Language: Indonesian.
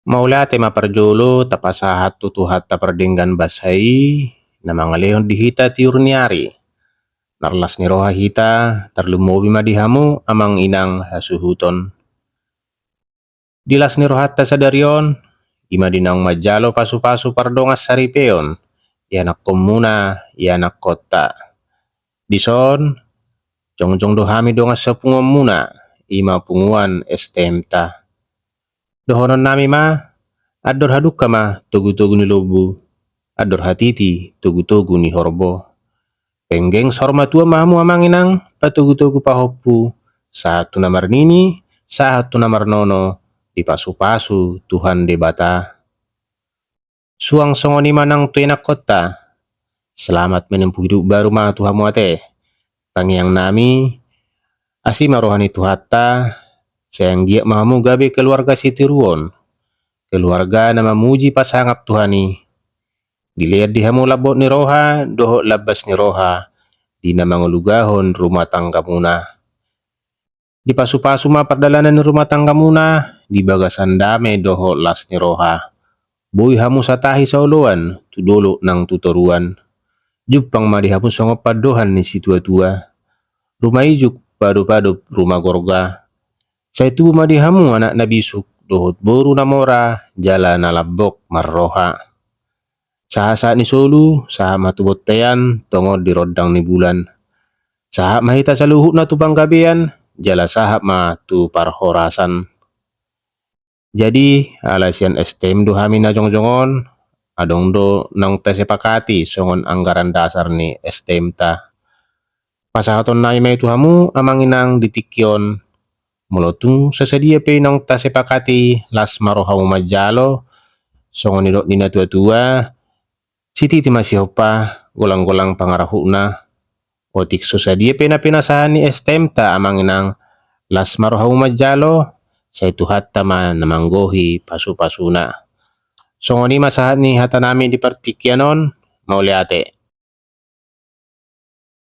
Maulate maparjolo tapasahat tutuhat tapardinggan basai na mga leon dihita tiurniari. Narlas ni roha hita tarlumobi madihamu amang inang hasuhuton. Dilas ni rohatta sadarion ima dinang majalo pasu-pasu pardongas saripeon. Yanak komuna yanak kota. Dison jong-jong dohami dongas sepungom muna ima punguan estemta. Dohonon nami ma ador haduka ma togu-togu ni lobu. Ador hatiti togu-togu ni horbo. Penggeng sorma tua mamu amanginang patugu-tugu pahoppu. Satu namar nini, satu namar nono, di pasu-pasu Tuhan debata. Suang songoni manang tuenak kota. Selamat menempuh hidup baru ma Tuhan muate. Tangiang nami, asima rohani tuhatta, sayang giak mahamu gabe keluarga sitiruon. Keluarga nama muji pasangap Tuhani. Dilihat dihamu labot ni roha, dohok labas ni roha. Di nama ngelugahon rumah tangga muna. Di pasu-pasu ma perdalanan ni rumah tangga muna. Di bagasan dame dohok las ni roha. Boy hamu satahi sauluan, tudolo nang tutoruan. Jupang madihamu songop padohan ni si tua-tua. Rumah ijuk padu-padu rumah gorga. Saya tubuh madihamu anak nabisuk. Dohot boru namora jala nalabok marroha. Saha ni solu, saha matubot tean, tongod di rodang ni bulan. Saha mahita saluhuk na tubang gabean, jala saha ma tu parhorasan. Jadi alasian estem do hami na jong-jongon, adong do nang tesepakati songon anggaran dasar ni estem ta. Pasahaton na imay tuhamu amanginang ditikyon. Mulotung sesedia pe nang tasepakati las marohaw majalo songon nidok nina tua-tua siti ti masih hopa golang-golang pangarahuna otik sesedia pe na pinasahan ni estemta amanginang las marohaw majalo say tuhat tama namanggohi pasu-pasuna songon ni masahat ni hatanami di partikyanon mauliate.